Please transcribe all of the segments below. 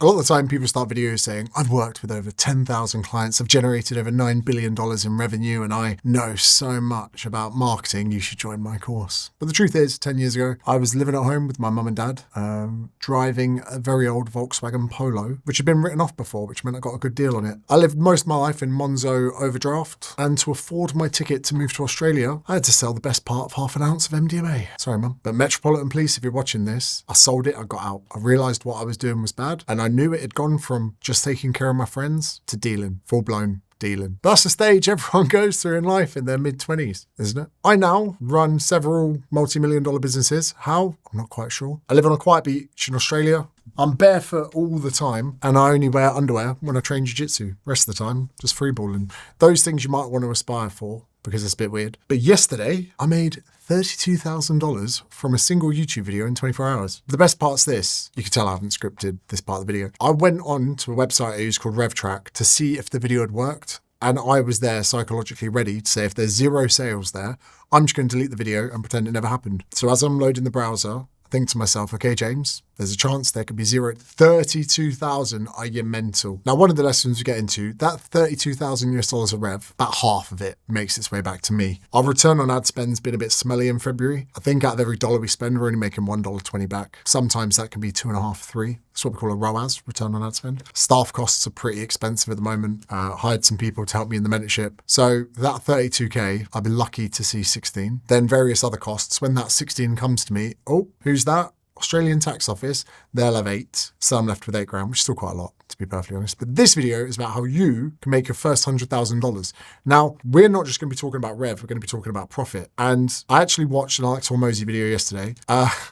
A lot of the time people start videos saying, I've worked with over 10,000 clients, I've generated over $9 billion in revenue, and I know so much about marketing, you should join my course. But the truth is, 10 years ago, I was living at home with my mum and dad, driving a very old Volkswagen Polo, which had been written off before, which meant I got a good deal on it. I lived most of my life in Monzo overdraft, and to afford my ticket to move to Australia, I had to sell the best part of half an ounce of MDMA. Sorry, Mum. But Metropolitan Police, if you're watching this, I sold it, I got out. I realised what I was doing was bad, and I knew it had gone from just taking care of my friends to dealing, full-blown dealing. But that's the stage everyone goes through in life in their mid-20s, isn't it? I now run several multi-million-dollar businesses. How? I'm not quite sure. I live on a quiet beach in Australia. I'm barefoot all the time, and I only wear underwear when I train jiu-jitsu. Rest of the time, just freeballing. Those things you might want to aspire for, because it's a bit weird. But yesterday, I made $32,000 from a single YouTube video in 24 hours. The best part's this. You can tell I haven't scripted this part of the video. I went on to a website I use called RevTrack to see if the video had worked. And I was there psychologically ready to say, if there's 0 sales there, I'm just going to delete the video and pretend it never happened. So as I'm loading the browser, I think to myself, okay, James, there's a chance there could be 0. 32,000, are you mental? Now, one of the lessons we get into, that 32,000 US dollars of rev, about half of it makes its way back to me. Our return on ad spend's been a bit smelly in February. I think out of every dollar we spend, we're only making $1.20 back. Sometimes that can be 2.5, 3. That's what we call a ROAS, return on ad spend. Staff costs are pretty expensive at the moment. Hired some people to help me in the mentorship. So that 32K, I'd be lucky to see 16. Then various other costs. When that 16 comes to me, oh, who's that? Australian tax office, they'll have 8. So I'm left with $8,000, which is still quite a lot, to be perfectly honest. But this video is about how you can make your first $100,000. Now, we're not just going to be talking about rev, we're going to be talking about profit. And I actually watched an Alex Hormozy video yesterday.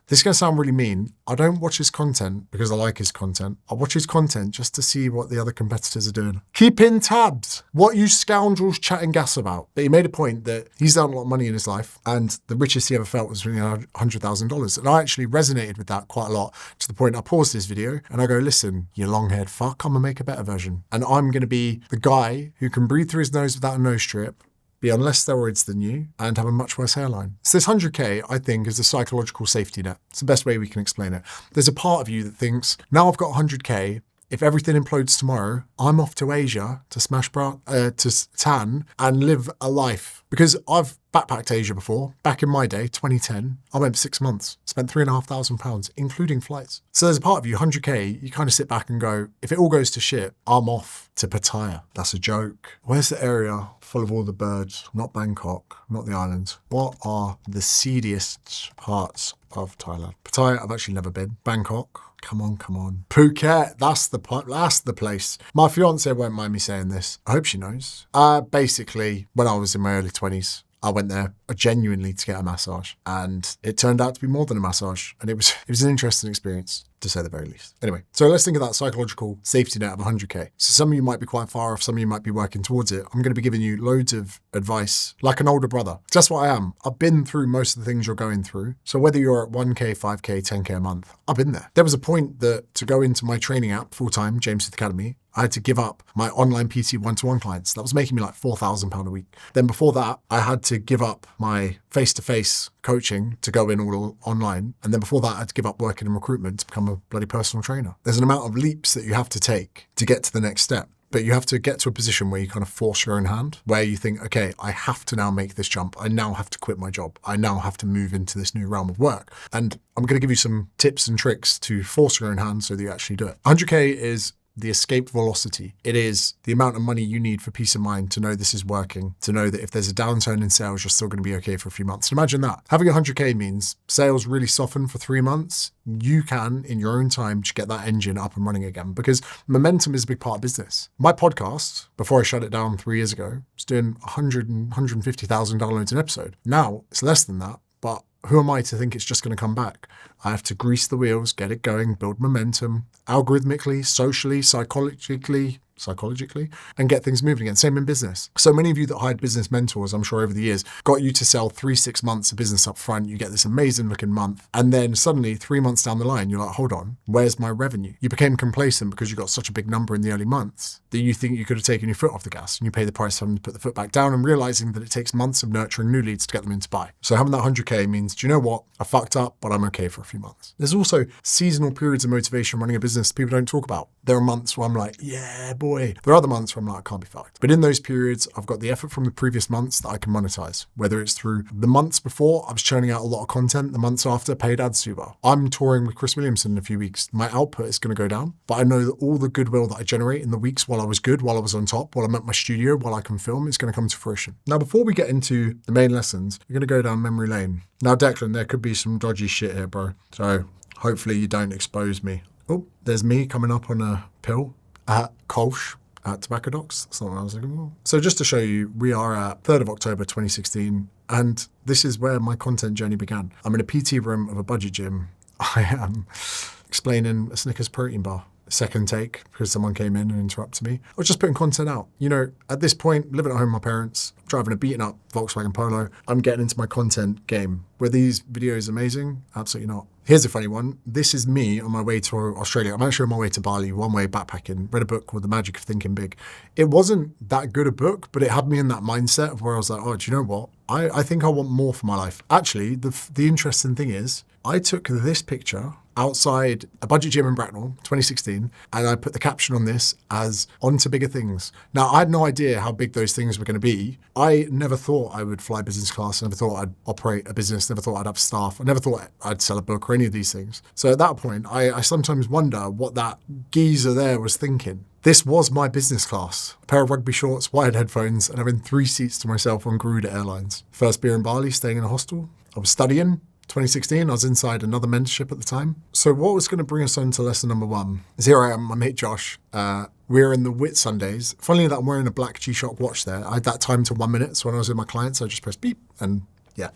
This is going to sound really mean. I don't watch his content because I like his content. I watch his content just to see what the other competitors are doing. Keep in tabs. What you scoundrels chatting gas about. But he made a point that he's done a lot of money in his life, and the richest he ever felt was winning $100,000. And I actually resonated with that quite a lot, to the point I paused this video and I go, listen, you long-haired fuck, I'm gonna make a better version. And I'm gonna be the guy who can breathe through his nose without a nose strip, be on less steroids than you, and have a much worse hairline. So this 100K, I think, is a psychological safety net. It's the best way we can explain it. There's a part of you that thinks, now I've got 100K, if everything implodes tomorrow, I'm off to Asia to smash to tan and live a life. Because I've backpacked Asia before. Back in my day, 2010, I went for 6 months, spent £3,500, including flights. So there's a part of you, 100K, you kind of sit back and go, if it all goes to shit, I'm off to Pattaya. That's a joke. Where's the area full of all the birds? Not Bangkok, not the islands. What are the seediest parts of Thailand? Pattaya, I've actually never been. Bangkok. Come on. Phuket, that's the place. My fiance won't mind me saying this. I hope she knows. Basically, when I was in my early 20s, I went there genuinely to get a massage, and it turned out to be more than a massage, and it was an interesting experience, to say the very least. Anyway, so let's think of that psychological safety net of 100K. So some of you might be quite far off, some of you might be working towards it. I'm going to be giving you loads of advice, like an older brother. That's what I am. I've been through most of the things you're going through. So whether you're at 1K, 5K, 10K a month, I've been there. There was a point that to go into my training app full-time, James Smith Academy, I had to give up my online PT one-to-one clients. That was making me like £4,000 a week. Then before that, I had to give up my face-to-face coaching to go in all online. And then before that, I had to give up working in recruitment to become a bloody personal trainer. There's an amount of leaps that you have to take to get to the next step. But you have to get to a position where you kind of force your own hand, where you think, okay, I have to now make this jump. I now have to quit my job. I now have to move into this new realm of work. And I'm going to give you some tips and tricks to force your own hand so that you actually do it. 100K is the escape velocity. It is the amount of money you need for peace of mind to know this is working, to know that if there's a downturn in sales, you're still going to be okay for a few months. And imagine that. Having 100K means sales really soften for 3 months. You can, in your own time, just get that engine up and running again, because momentum is a big part of business. My podcast, before I shut it down 3 years ago, was doing 150,000 downloads an episode. Now it's less than that, but who am I to think it's just going to come back? I have to grease the wheels, get it going, build momentum, algorithmically, socially, psychologically, psychologically and get things moving again. Same in business. So many of you that hired business mentors, I'm sure over the years, got you to sell 3-6 months of business up front. You get this amazing looking month. And then suddenly 3 months down the line, you're like, hold on, where's my revenue? You became complacent because you got such a big number in the early months that you think you could have taken your foot off the gas, and you pay the price for them to put the foot back down and realizing that it takes months of nurturing new leads to get them in to buy. So having that 100K means, do you know what? I fucked up, but I'm okay for a few months. There's also seasonal periods of motivation running a business people don't talk about. There are months where I'm like, yeah, boy. There are other months where I'm like, I can't be fucked. But in those periods, I've got the effort from the previous months that I can monetize, whether it's through the months before, I was churning out a lot of content, the months after, paid ads super. I'm touring with Chris Williamson in a few weeks. My output is going to go down, but I know that all the goodwill that I generate in the weeks while I was good, while I was on top, while I'm at my studio, while I can film, is going to come to fruition. Now, before we get into the main lessons, you're going to go down memory lane. Now, Declan, there could be some dodgy shit here, bro. So hopefully you don't expose me. Oh, there's me coming up on a pill at Kolsch at Tobacco Docks. That's not what I was looking for. So just to show you, we are at 3rd of October 2016, and this is where my content journey began. I'm in a PT room of a budget gym. I am explaining a Snickers protein bar. Second take because someone came in and interrupted me. I was just putting content out. You know, at this point, living at home with my parents, driving a beaten up Volkswagen Polo, I'm getting into my content game. Were these videos amazing? Absolutely not. Here's a funny one. This is me on my way to Australia. I'm actually on my way to Bali, one way backpacking. Read a book called The Magic of Thinking Big. It wasn't that good a book, but it had me in that mindset of where I was like, oh, do you know what? I think I want more for my life. Actually, the interesting thing is, I took this picture outside a budget gym in Bracknell, 2016, and I put the caption on this as "On to bigger things." Now, I had no idea how big those things were going to be. I never thought I would fly business class. I never thought I'd operate a business. Never thought I'd have staff. I never thought I'd sell a book or any of these things. So at that point, I sometimes wonder what that geezer there was thinking. This was my business class. A pair of rugby shorts, wired headphones, and having 3 seats to myself on Garuda Airlines. First beer in Bali, staying in a hostel. I was studying. 2016, I was inside another mentorship at the time. So what was going to bring us on to lesson number 1 is here I am, my mate Josh. We're in the Whit Sundays. Funnily enough, I'm wearing a black G-Shock watch there. I had that time to 1 minute. So when I was with my clients, I just pressed beep and yeah.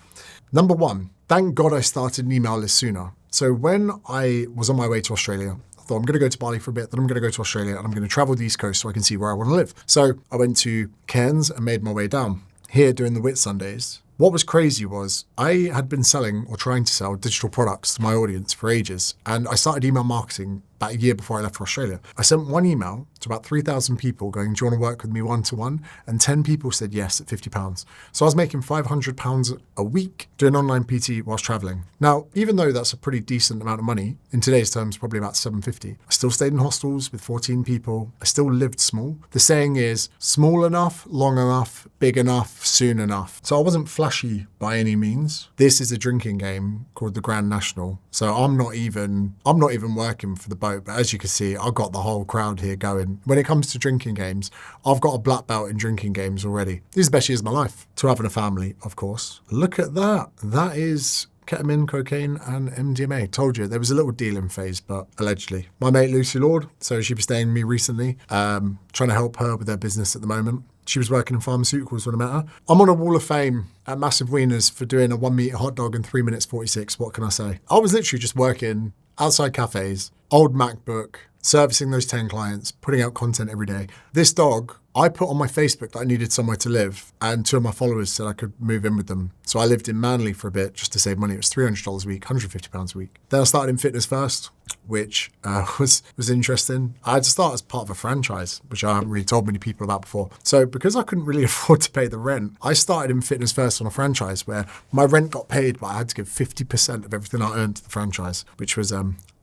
Number 1, thank God I started an email list sooner. So when I was on my way to Australia, I thought I'm going to go to Bali for a bit, then I'm going to go to Australia and I'm going to travel the East Coast so I can see where I want to live. So I went to Cairns and made my way down. Here during the Whit Sundays, what was crazy was I had been selling or trying to sell digital products to my audience for ages. And I started email marketing about a year before I left for Australia. I sent one email to about 3,000 people going, do you want to work with me one-to-one? And 10 people said yes at £50. So I was making £500 a week doing online PT whilst traveling. Now, even though that's a pretty decent amount of money, in today's terms, probably about $750, I still stayed in hostels with 14 people. I still lived small. The saying is small enough, long enough, big enough, soon enough. So I wasn't flashy by any means. This is a drinking game called the Grand National. So I'm not even working for the boat. But as you can see, I've got the whole crowd here going. When it comes to drinking games, I've got a black belt in drinking games already. These are the best years of my life. To having a family, of course. Look at that. That is ketamine, cocaine, and MDMA. Told you, there was a little dealing phase, but allegedly. My mate Lucy Lord, so she was staying with me recently, trying to help her with their business at the moment. She was working in pharmaceuticals when I met her. I'm on a wall of fame at Massive Wieners for doing a 1 meter hot dog in 3 minutes 46. What can I say? I was literally just working outside cafes, old MacBook, servicing those 10 clients, putting out content every day. This dog, I put on my Facebook that I needed somewhere to live, and 2 of my followers said I could move in with them. So I lived in Manly for a bit just to save money. It was $300 a week, £150 a week. Then I started in fitness first, which was interesting. I had to start as part of a franchise, which I haven't really told many people about before. So because I couldn't really afford to pay the rent, I started in fitness first on a franchise where my rent got paid, but I had to give 50% of everything I earned to the franchise, which was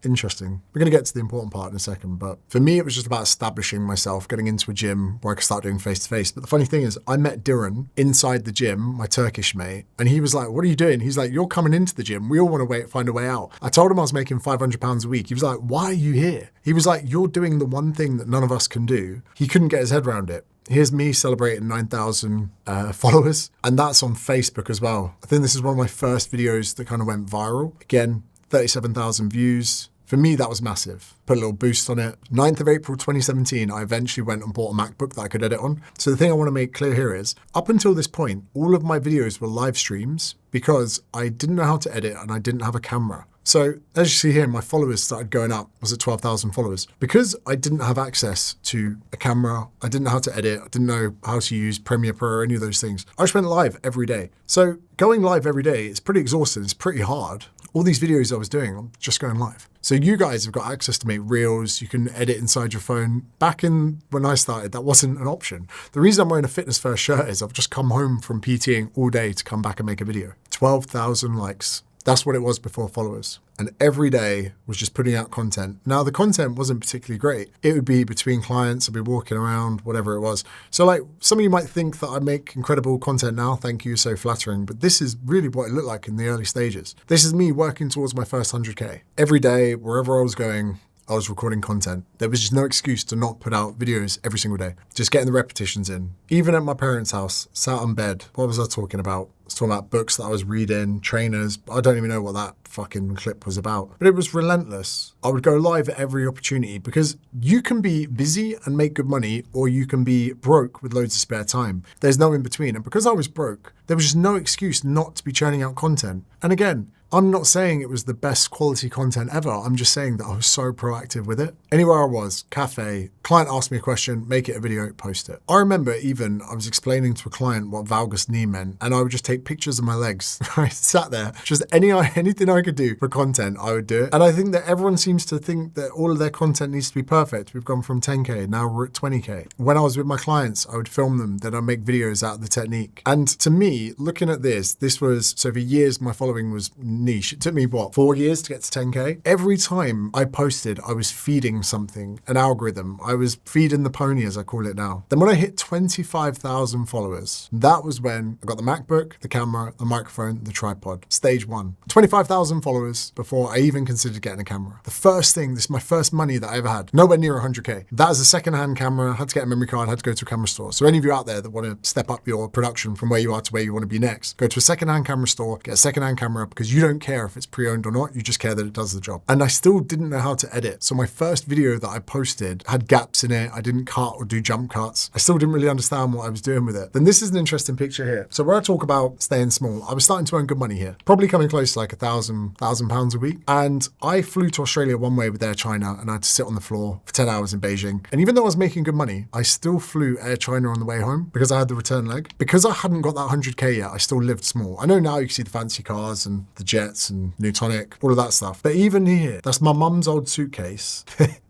interesting. We're going to get to the important part in a second, but for me, it was just about establishing myself, getting into a gym where I could start doing face-to-face. But the funny thing is, I met Diran inside the gym, my Turkish mate, and he was like, what are you doing? He's like, you're coming into the gym. We all want to find a way out. I told him I was making £500 a week. He was like, why are you here? He was like, you're doing the one thing that none of us can do. He couldn't get his head around it. Here's me celebrating 9,000 followers, and that's on Facebook as well. I think this is one of my first videos that kind of went viral. Again, 37,000 views, For me, that was massive. Put a little boost on it. 9th of April 2017, I eventually went and bought a MacBook that I could edit on. So the thing I want to make clear here is, up until this point, all of my videos were live streams because I didn't know how to edit and I didn't have a camera. So as you see here, my followers started going up. I was at 12,000 followers. Because I didn't have access to a camera, I didn't know how to edit, I didn't know how to use Premiere Pro or any of those things. I just went live every day. So going live every day is pretty exhausting, it's pretty hard. All these videos I was doing, I'm just going live. So you guys have got access to make reels, you can edit inside your phone. Back in when I started, that wasn't an option. The reason I'm wearing a Fitness First shirt is I've just come home from PTing all day to come back and make a video. 12,000 likes. That's what it was before followers. And every day was just putting out content. Now the content wasn't particularly great. It would be between clients, I'd be walking around, whatever it was. So like some of you might think that I make incredible content now. Thank you, so flattering. But this is really what it looked like in the early stages. This is me working towards my first 100K. Every day, wherever I was going, I was recording content. There was just no excuse to not put out videos every single day. Just getting the repetitions in. Even at my parents' house, sat on bed. What was I talking about? I was talking about books that I was reading, trainers. I don't even know what that fucking clip was about. But it was relentless. I would go live at every opportunity because you can be busy and make good money, or you can be broke with loads of spare time. There's no in between. And because I was broke, there was just no excuse not to be churning out content. And again, I'm not saying it was the best quality content ever. I'm just saying that I was so proactive with it. Anywhere I was, cafe, client asked me a question, make it a video, post it. I remember even I was explaining to a client what valgus knee meant, and I would just take pictures of my legs. I sat there, just anything I could do for content, I would do it. And I think that everyone seems to think that all of their content needs to be perfect. We've gone from 10K, now we're at 20K. When I was with my clients, I would film them, then I'd make videos out of the technique. And to me, looking at this was, so for years, my following was niche. It took me, 4 years to get to 10K? Every time I posted, I was feeding something, an algorithm. I was feeding the pony, as I call it now. Then when I hit 25,000 followers, that was when I got the MacBook, the camera, the microphone, the tripod. Stage 1. 25,000 followers before I even considered getting a camera. The first thing, this is my first money that I ever had. Nowhere near 100K. That is a second-hand camera. I had to get a memory card, had to go to a camera store. So any of you out there that want to step up your production from where you are to where you want to be next, go to a second-hand camera store, get a second-hand camera, because you don't care if it's pre-owned or not, you just care that it does the job. And I still didn't know how to edit. So my first video that I posted had gaps in it. I didn't cut or do jump cuts. I still didn't really understand what I was doing with it. Then this is an interesting picture here. So where I talk about staying small, I was starting to earn good money here. Probably coming close to like £1,000 a week. And I flew to Australia one way with Air China and I had to sit on the floor for 10 hours in Beijing. And even though I was making good money, I still flew Air China on the way home because I had the return leg. Because I hadn't got that 100K yet, I still lived small. I know now you can see the fancy cars and the jets and new tonic, all of that stuff. But even here, that's my mum's old suitcase.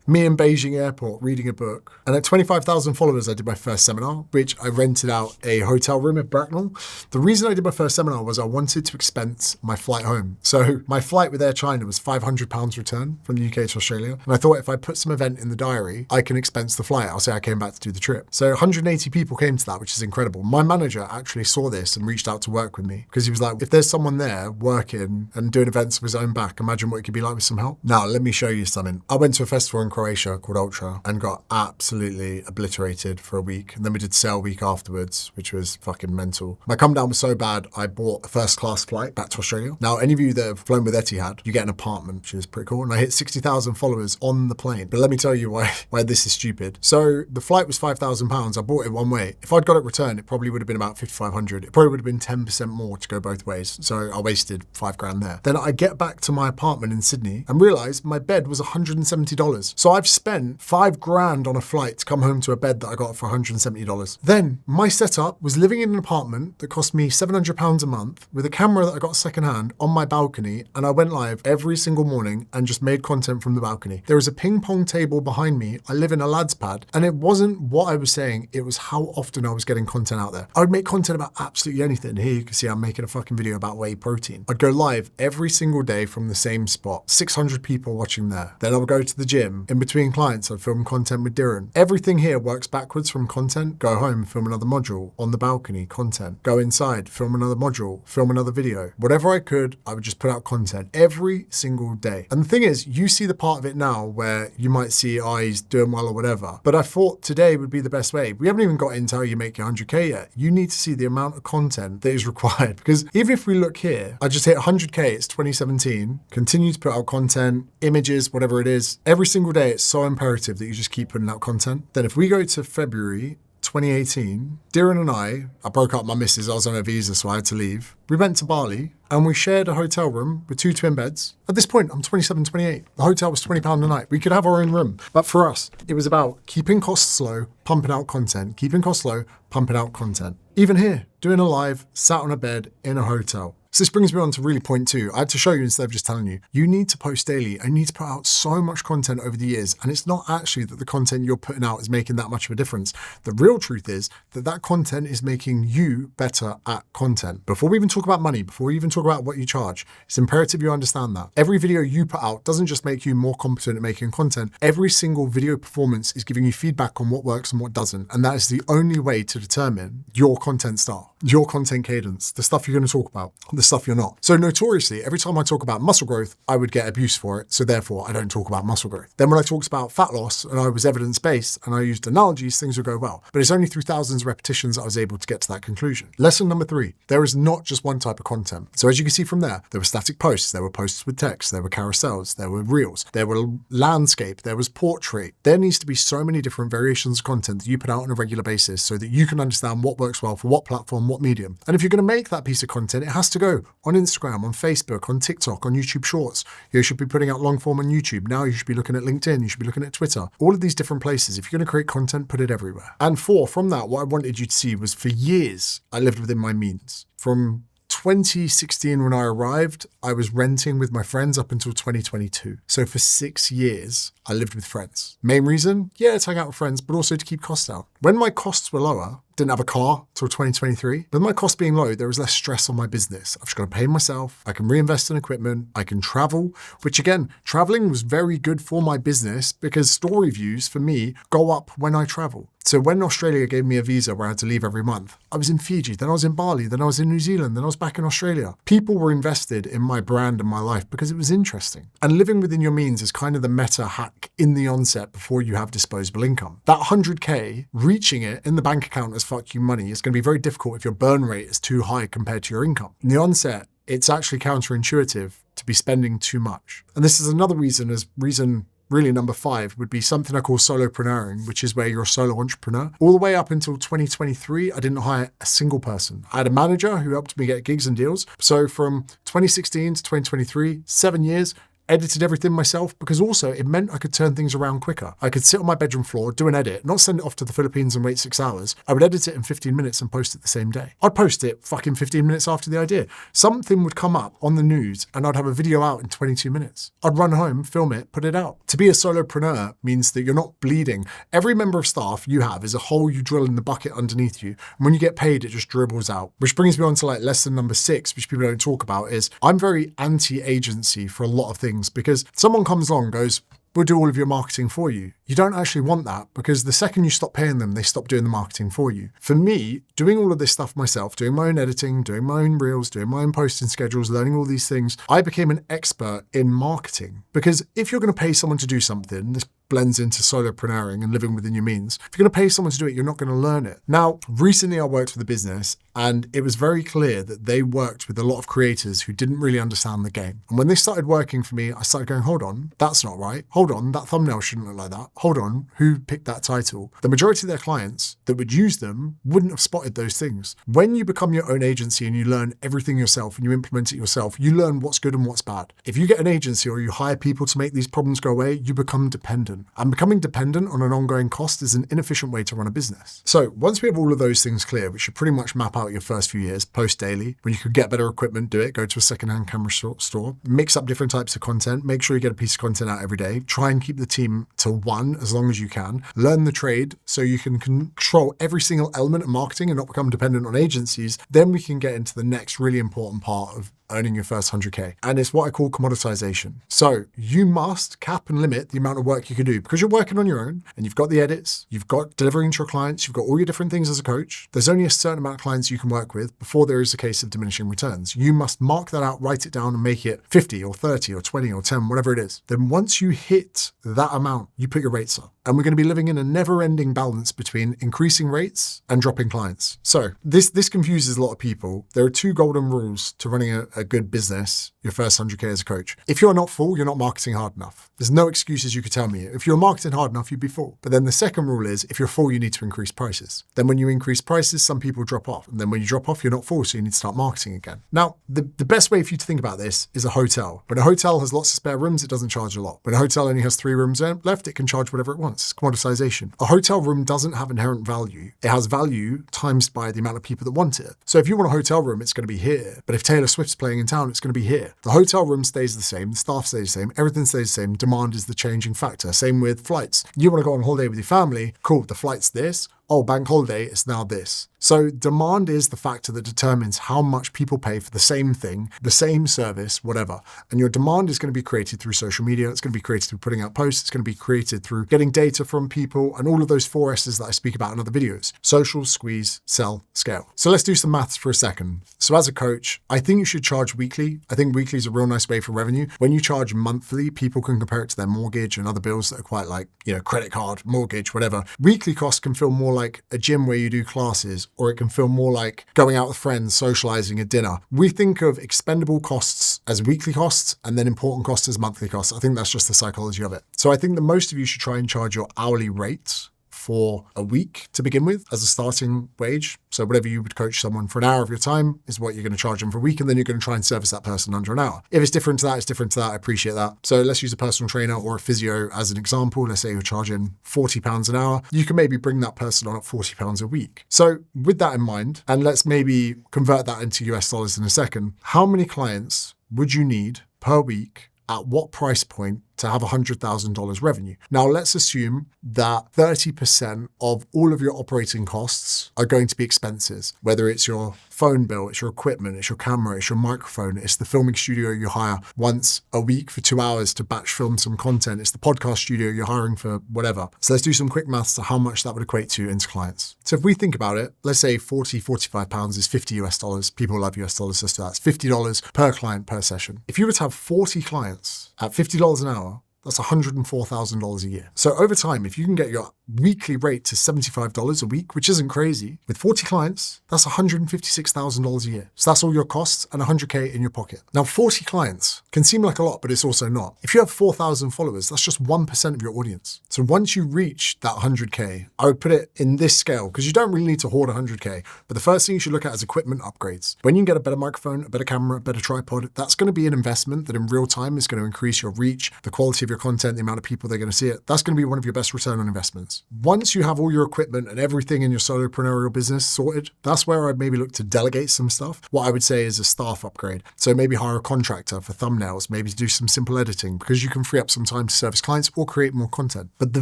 Me in Beijing airport reading a book. And at 25,000 followers, I did my first seminar, which I rented out a hotel room at Bracknell. The reason I did my first seminar was I wanted to expense my flight home. So my flight with Air China was £500 return from the UK to Australia. And I thought if I put some event in the diary, I can expense the flight. I'll say I came back to do the trip. So 180 people came to that, which is incredible. My manager actually saw this and reached out to work with me because he was like, if there's someone there working and doing events of his own back, imagine what it could be like with some help. Now, let me show you something. I went to a festival in Croatia called Ultra and got absolutely obliterated for a week. And then we did Sail Week afterwards, which was fucking mental. My come down was so bad, I bought a first class flight back to Australia. Now, any of you that have flown with Etihad, you get an apartment, which is pretty cool. And I hit 60,000 followers on the plane. But let me tell you why this is stupid. So the flight was £5,000. I bought it one way. If I'd got it returned, it probably would have been about 5,500. It probably would have been 10% more to go both ways. So I wasted $5,000 there. Then I get back to my apartment in Sydney and realize my bed was $170. So I've spent $5,000 on a flight to come home to a bed that I got for $170. Then my setup was living in an apartment that cost me £700 a month with a camera that I got secondhand on my balcony, and I went live every single morning and just made content from the balcony. There was a ping pong table behind me. I live in a lad's pad, and it wasn't what I was saying, it was how often I was getting content out there. I would make content about absolutely anything. Here you can see I'm making a fucking video about whey protein. I'd go live every single day from the same spot, 600 people watching there. Then I would go to the gym, In between clients, I'd film content with Diran. Everything here works backwards from content. Go home, film another module. On the balcony, content. Go inside, film another module, film another video. Whatever I could, I would just put out content every single day. And the thing is, you see the part of it now where you might see, oh, he's doing well or whatever. But I thought today would be the best way. We haven't even got into how you make your 100K yet. You need to see the amount of content that is required. Because even if we look here, I just hit 100K, it's 2017, continue to put out content, images, whatever it is. Every single day, it's so imperative that you just keep putting out content. Then if we go to February 2018, Diran and I broke up with my missus, I was on a visa, so I had to leave. We went to Bali and we shared a hotel room with 2 twin beds. At this point, I'm 27, 28. The hotel was £20 a night. We could have our own room. But for us, it was about keeping costs low, pumping out content, keeping costs low, pumping out content. Even here, doing a live, sat on a bed in a hotel. So this brings me on to really point 2. I had to show you instead of just telling you. You need to post daily and you need to put out so much content over the years. And it's not actually that the content you're putting out is making that much of a difference. The real truth is that that content is making you better at content. Before we even talk about money, before we even talk about what you charge, it's imperative you understand that. Every video you put out doesn't just make you more competent at making content. Every single video performance is giving you feedback on what works and what doesn't. And that is the only way to determine your content style, your content cadence, the stuff you're going to talk about, the stuff you're not. So notoriously, every time I talk about muscle growth, I would get abuse for it. So therefore, I don't talk about muscle growth. Then when I talked about fat loss and I was evidence-based and I used analogies, things would go well. But it's only through thousands of repetitions that I was able to get to that conclusion. Lesson number 3, there is not just one type of content. So as you can see from there were static posts, there were posts with text, there were carousels, there were reels, there were landscape, there was portrait. There needs to be so many different variations of content that you put out on a regular basis so that you can understand what works well for what platform, what medium. And if you're going to make that piece of content, it has to go on Instagram, on Facebook, on TikTok, on YouTube Shorts. You should be putting out long form on YouTube. Now you should be looking at LinkedIn. You should be looking at Twitter. All of these different places. If you're going to create content, put it everywhere. And 4, from that, what I wanted you to see was for years, I lived within my means. From 2016, when I arrived, I was renting with my friends up until 2022. So for 6 years, I lived with friends. Main reason? Yeah, to hang out with friends, but also to keep costs down. When my costs were lower, didn't have a car till 2023. With my costs being low, there was less stress on my business. I've just got to pay myself. I can reinvest in equipment. I can travel, which again, traveling was very good for my business because story views for me go up when I travel. So when Australia gave me a visa where I had to leave every month, I was in Fiji, then I was in Bali, then I was in New Zealand, then I was back in Australia. People were invested in my brand and my life because it was interesting. And living within your means is kind of the meta hack in the onset before you have disposable income. That 100K, reaching it in the bank account as fuck you money is going to be very difficult if your burn rate is too high compared to your income. In the onset, it's actually counterintuitive to be spending too much. And this is another reason really number 5 would be something I call solopreneuring, which is where you're a solo entrepreneur. All the way up until 2023, I didn't hire a single person. I had a manager who helped me get gigs and deals. So from 2016 to 2023, 7 years, edited everything myself because also it meant I could turn things around quicker. I could sit on my bedroom floor, do an edit, not send it off to the Philippines and wait 6 hours. I would edit it in 15 minutes and post it the same day. I'd post it fucking 15 minutes after the idea. Something would come up on the news and I'd have a video out in 22 minutes. I'd run home, film it, put it out. To be a solopreneur means that you're not bleeding. Every member of staff you have is a hole you drill in the bucket underneath you. And when you get paid, it just dribbles out. Which brings me on to like lesson number 6, which people don't talk about, is I'm very anti-agency for a lot of things because someone comes along and goes, we'll do all of your marketing for you. You don't actually want that because the second you stop paying them, they stop doing the marketing for you. For me, doing all of this stuff myself, doing my own editing, doing my own reels, doing my own posting schedules, learning all these things, I became an expert in marketing. Because if you're going to pay someone to do something, this blends into solopreneuring and living within your means. If you're going to pay someone to do it, you're not going to learn it. Now, recently I worked with a business and it was very clear that they worked with a lot of creators who didn't really understand the game. And when they started working for me, I started going, hold on, that's not right. Hold on, that thumbnail shouldn't look like that. Hold on, who picked that title? The majority of their clients that would use them wouldn't have spotted those things. When you become your own agency and you learn everything yourself and you implement it yourself, you learn what's good and what's bad. If you get an agency or you hire people to make these problems go away, you become dependent. And becoming dependent on an ongoing cost is an inefficient way to run a business. So once we have all of those things clear, which should pretty much map out your first few years, post daily, when you could get better equipment, do it, go to a secondhand camera store, mix up different types of content, make sure you get a piece of content out every day, try and keep the team to 1 as long as you can, learn the trade so you can control every single element of marketing and not become dependent on agencies, then we can get into the next really important part of earning your first 100K. And it's what I call commoditization. So you must cap and limit the amount of work you can do because you're working on your own and you've got the edits, you've got delivering to your clients, you've got all your different things as a coach. There's only a certain amount of clients you can work with before there is a case of diminishing returns. You must mark that out, write it down and make it 50 or 30 or 20 or 10, whatever it is. Then once you hit that amount, you put your rates up. And we're going to be living in a never-ending balance between increasing rates and dropping clients. So this confuses a lot of people. There are 2 golden rules to running a good business, your first 100K as a coach. If you're not full, you're not marketing hard enough. There's no excuses you could tell me. If you're marketing hard enough, you'd be full. But then the second rule is if you're full, you need to increase prices. Then when you increase prices, some people drop off. And then when you drop off, you're not full, so you need to start marketing again. Now, the best way for you to think about this is a hotel. When a hotel has lots of spare rooms, it doesn't charge a lot. When a hotel only has 3 rooms left, it can charge whatever it wants. It's commoditization. A hotel room doesn't have inherent value. It has value times by the amount of people that want it. So if you want a hotel room, it's going to be here. But if Taylor Swift's playing in town, it's going to be here. The hotel room stays the same. The staff stays the same. Everything stays the same. Demand is the changing factor. Same with flights. You want to go on holiday with your family. Cool. The flight's this. Oh, bank holiday, it's now this. So demand is the factor that determines how much people pay for the same thing, the same service, whatever. And your demand is going to be created through social media. It's going to be created through putting out posts. It's going to be created through getting data from people and all of those 4 S's that I speak about in other videos. Social, squeeze, sell, scale. So let's do some maths for a second. So as a coach, I think you should charge weekly. I think weekly is a real nice way for revenue. When you charge monthly, people can compare it to their mortgage and other bills that are quite like, credit card, mortgage, whatever. Weekly costs can feel more like a gym where you do classes, or it can feel more like going out with friends, socializing, a dinner. We think of expendable costs as weekly costs and then important costs as monthly costs. I think that's just the psychology of it. So I think that most of you should try and charge your hourly rate for a week to begin with as a starting wage. So whatever you would coach someone for an hour of your time is what you're going to charge them for a week, and then you're going to try and service that person under an hour. If it's different to that, it's different to that. I appreciate that. So let's use a personal trainer or a physio as an example. Let's say you're charging £40 an hour. You can maybe bring that person on at £40 a week. So with that in mind, and let's maybe convert that into US dollars in a second, how many clients would you need per week at what price point to have $100,000 revenue? Now, let's assume that 30% of all of your operating costs are going to be expenses, whether it's your phone bill, it's your equipment, it's your camera, it's your microphone, it's the filming studio you hire once a week for 2 hours to batch film some content, it's the podcast studio you're hiring for whatever. So let's do some quick maths to how much that would equate to into clients. So if we think about it, let's say 40, 45 pounds is 50 US dollars. People love US dollars, so that's $50 per client per session. If you were to have 40 clients at $50 an hour, that's $104,000 a year. So over time, if you can get your weekly rate to $75 a week, which isn't crazy, with 40 clients, that's $156,000 a year. So that's all your costs and $100K in your pocket. Now, 40 clients can seem like a lot, but it's also not. If you have 4,000 followers, that's just 1% of your audience. So once you reach that 100K, I would put it in this scale because you don't really need to hoard 100K. But the first thing you should look at is equipment upgrades. When you can get a better microphone, a better camera, a better tripod, that's going to be an investment that in real time is going to increase your reach, the quality of your content, the amount of people they're going to see it. That's going to be one of your best return on investments. Once you have all your equipment and everything in your solopreneur business sorted, that's where I'd maybe look to delegate some stuff. What I would say is a staff upgrade. So maybe hire a contractor for thumbnails, maybe do some simple editing because you can free up some time to service clients or create more content. But the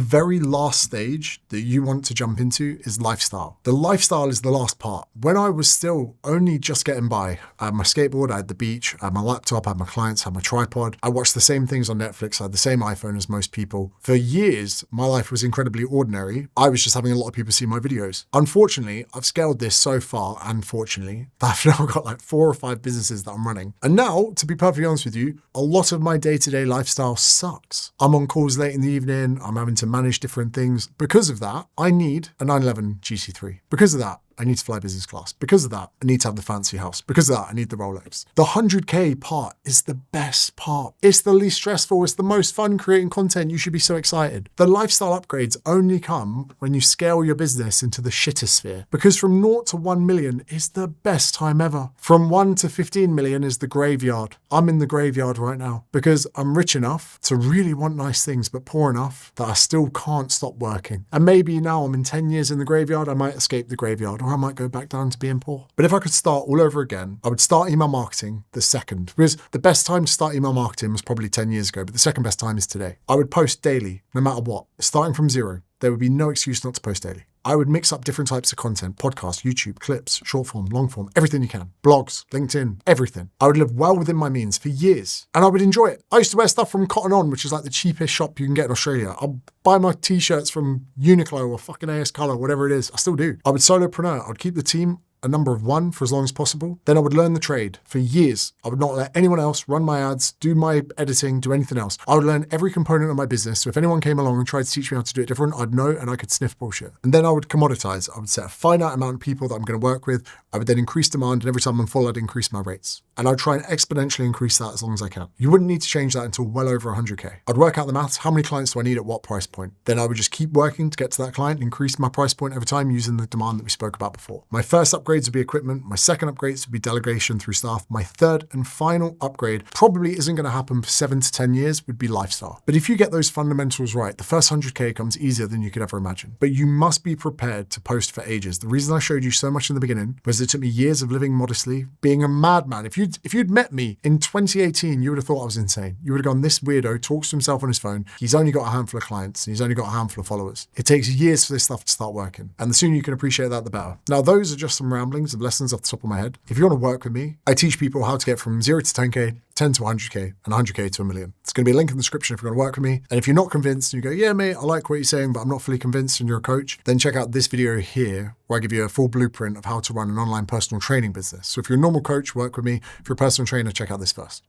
very last stage that you want to jump into is lifestyle. The lifestyle is the last part. When I was still only just getting by, I had my skateboard, I had the beach, I had my laptop, I had my clients, I had my tripod. I watched the same things on Netflix, I had the same iPhone as most people. For years, my life was incredibly ordinary. I was just having a lot of people see my videos. Unfortunately, I've scaled this so far, unfortunately, that I've now got like 4 or 5 businesses that I'm running. And now, to be perfectly honest with you, a lot of my day-to-day lifestyle sucks. I'm on calls late in the evening. I'm having to manage different things. Because of that, I need a 911 GT3. Because of that, I need to fly business class. Because of that, I need to have the fancy house. Because of that, I need the Rolex. The 100K part is the best part. It's the least stressful. It's the most fun creating content. You should be so excited. The lifestyle upgrades only come when you scale your business into the shittosphere. Because from 0 to 1 million is the best time ever. From 1 to 15 million is the graveyard. I'm in the graveyard right now because I'm rich enough to really want nice things, but poor enough that I still can't stop working. And maybe now I'm in 10 years in the graveyard, I might escape the graveyard. Or I might go back down to being poor. But if I could start all over again, I would start email marketing the second. Because the best time to start email marketing was probably 10 years ago, but the second best time is today. I would post daily, no matter what. Starting from 0, there would be no excuse not to post daily. I would mix up different types of content, podcasts, YouTube, clips, short form, long form, everything you can, blogs, LinkedIn, everything. I would live well within my means for years and I would enjoy it. I used to wear stuff from Cotton On, which is like the cheapest shop you can get in Australia. I'll buy my t-shirts from Uniqlo or fucking AS Colour, whatever it is. I still do. I would solopreneur. I would keep the team a number of one for as long as possible. Then I would learn the trade for years. I would not let anyone else run my ads, do my editing, do anything else. I would learn every component of my business. So if anyone came along and tried to teach me how to do it different, I'd know and I could sniff bullshit. And then I would commoditize. I would set a finite amount of people that I'm going to work with. I would then increase demand, and every time I'm full, I'd increase my rates. And I'd try and exponentially increase that as long as I can. You wouldn't need to change that until well over 100K. I'd work out the maths. How many clients do I need at what price point? Then I would just keep working to get to that client, increase my price point over time using the demand that we spoke about before. My first upgrades would be equipment. My second upgrades would be delegation through staff. My third and final upgrade probably isn't going to happen for 7 to 10 years, would be lifestyle. But if you get those fundamentals right, the first 100K comes easier than you could ever imagine. But you must be prepared to post for ages. The reason I showed you so much in the beginning was it took me years of living modestly, being a madman. If you'd met me in 2018, you would have thought I was insane. You would have gone, this weirdo talks to himself on his phone. He's only got a handful of clients. And he's only got a handful of followers. It takes years for this stuff to start working. And the sooner you can appreciate that, the better. Now, those are just some ramblings of lessons off the top of my head. If you want to work with me, I teach people how to get from 0 to 10K, 10 to 100K, and 100K to $1 million. It's going to be a link in the description if you want to work with me. And if you're not convinced and you go, yeah, mate, I like what you're saying, but I'm not fully convinced and you're a coach, then check out this video here where I give you a full blueprint of how to run an online personal training business. So if you're a normal coach, work with me. If you're a personal trainer, check out this first.